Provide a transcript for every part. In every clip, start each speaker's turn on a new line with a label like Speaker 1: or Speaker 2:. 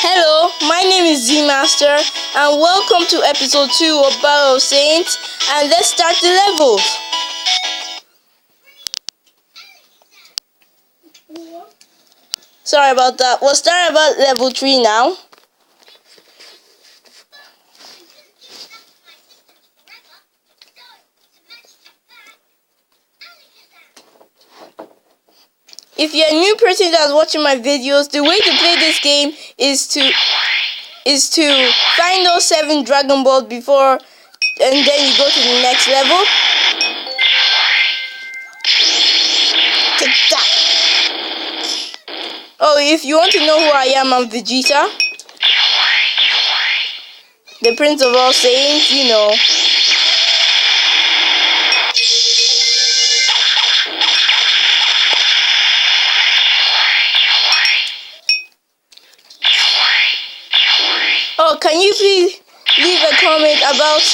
Speaker 1: Hello, my name is Z Master, and welcome to episode 2 of Battle of Saints. And let's start the levels. Sorry about that. We'll start about level 3 now. If you're a new person that's watching my videos, the way to play this game is to find those 7 Dragon Balls before, and then you go to the next level. Take that. Oh, if you want to know who I am, I'm Vegeta, the Prince of all Saiyans, you know. Oh, can you please leave a comment about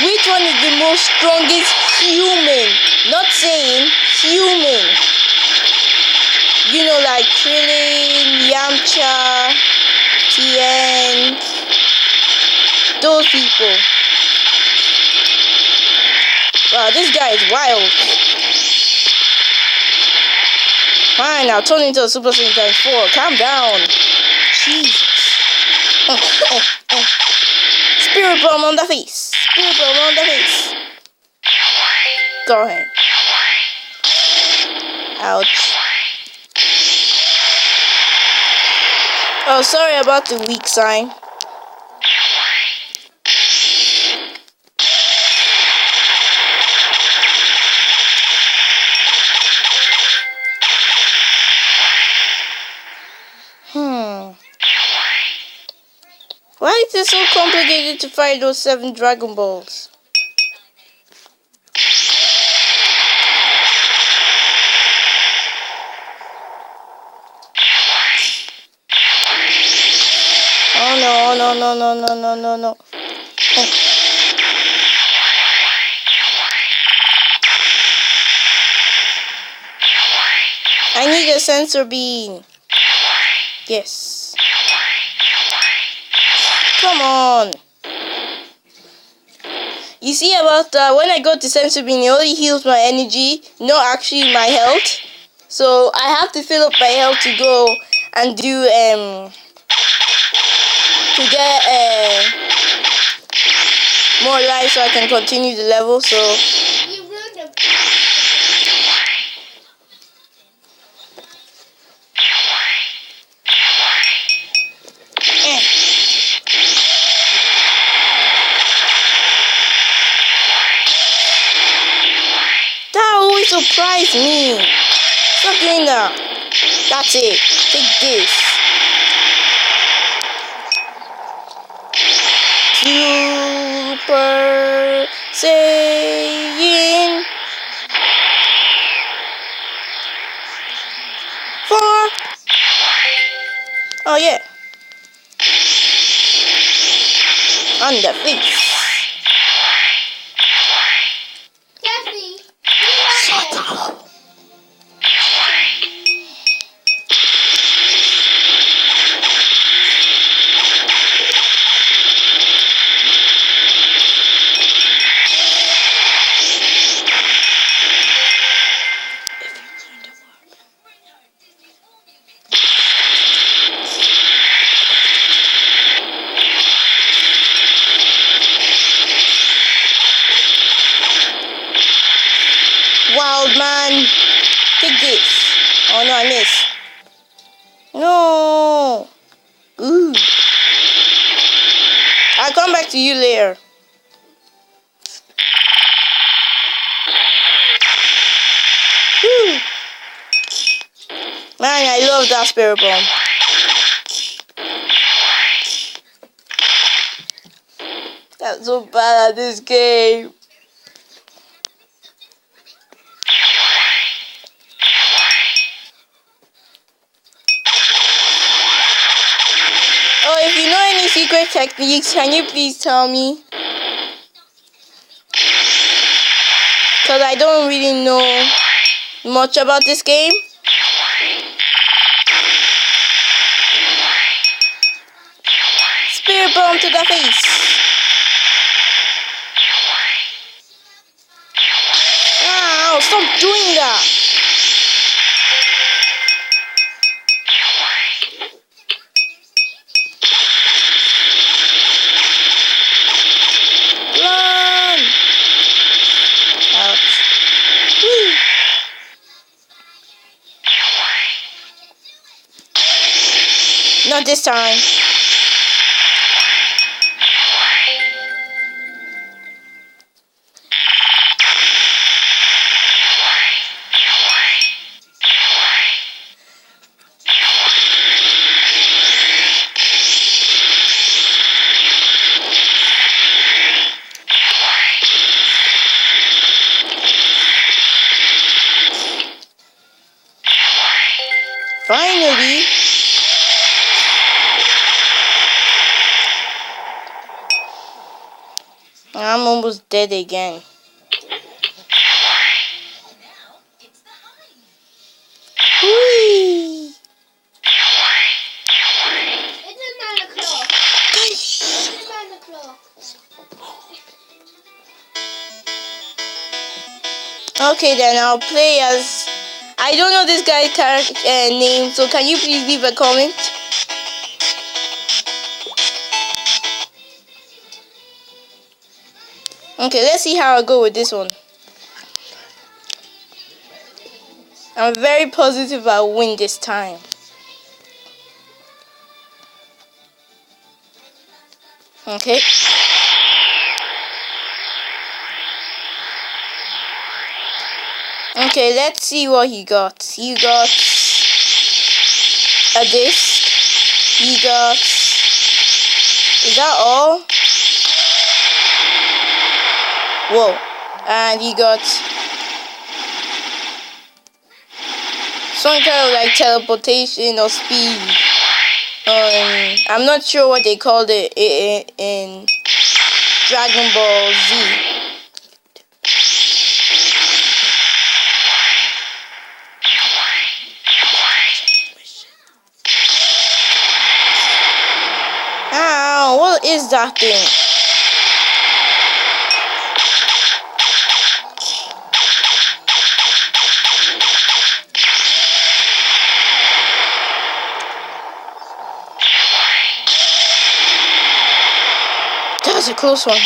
Speaker 1: which one is the most strongest human? Not saying human. You know, like Krillin, Yamcha, Tien, those people. Wow, this guy is wild. Fine, I'll turn into a Super Saiyan times 4. Calm down. Jesus. Spirit bomb on the face. Spirit bomb on the face. Go ahead. Ouch. Oh, sorry about the weak sign. Why is it so complicated to find those 7 Dragon Balls? Oh no. I need a sensor beam. Yes. Come on. You see about when I go to sensor beam, it only heals my energy, not actually my health. So I have to fill up my health to go and do to get more life so I can continue the level. So that always surprised me. Stop doing that. That's it. Take this. Super Saiyan 4. Oh yeah. On the face. Shut up. Wild man, take this. Oh no, I missed. No. Ooh. I'll come back to you later. Whew. Man, I love that Spirit Bomb. That's so bad at this game. Oh, if you know any secret techniques, can you please tell me? Because I don't really know much about this game. Spirit bomb to the face. Ow, stop doing that. Run. Ouch. Whee. Not this time. Finally. I'm almost dead again. Whee!
Speaker 2: It is 9 o'clock. It is 9 o'clock.
Speaker 1: Okay, then I'll play as... I don't know this guy's name, so can you please leave a comment? Okay, let's see how I go with this one. I'm very positive I'll win this time. Okay. Okay, let's see what he got. He got a disc. He got... Is that all? Whoa. And he got some kind of like teleportation or speed. I'm not sure what they called it in Dragon Ball Z. Ow, what is that thing? That was a close one.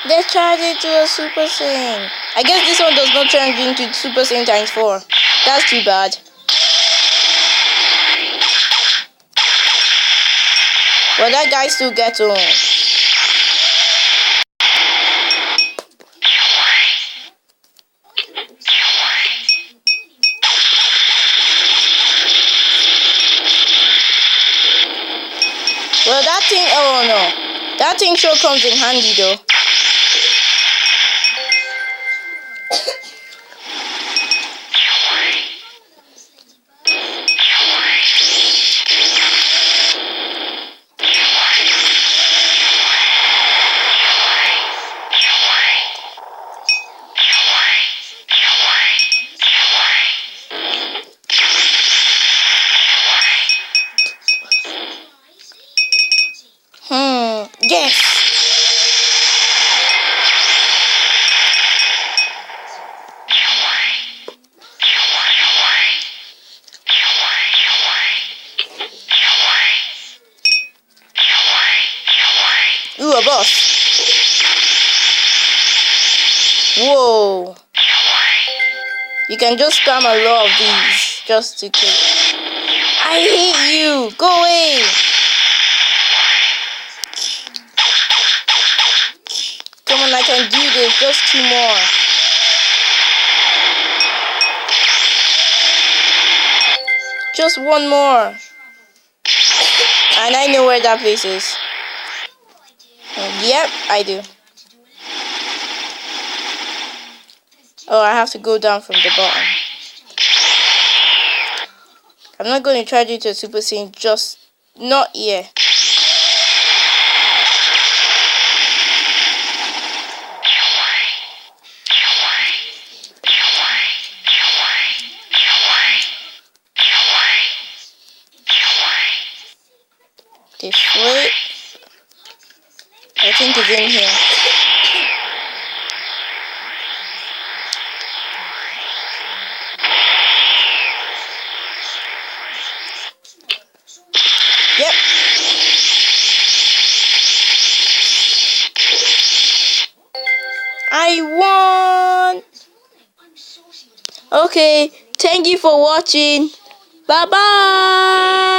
Speaker 1: They turned into a Super Saiyan. I guess this one does not turn into Super Saiyan times 4. That's too bad. Well, that guy still gets on. Well, that thing, oh no. That thing sure comes in handy though. Yes! Ooh, a boss. Whoa. You can just spam a lot of these just to kill it. I hate you! Go away! Come on, I can do this. Just 2 more. Just 1 more. And I know where that place is. Yep, I do. Oh, I have to go down from the bottom. I'm not going to try to do to a Super Saiyan, just not yet. This way. I think it's in here. Yep. I won. Okay, thank you for watching. Bye bye.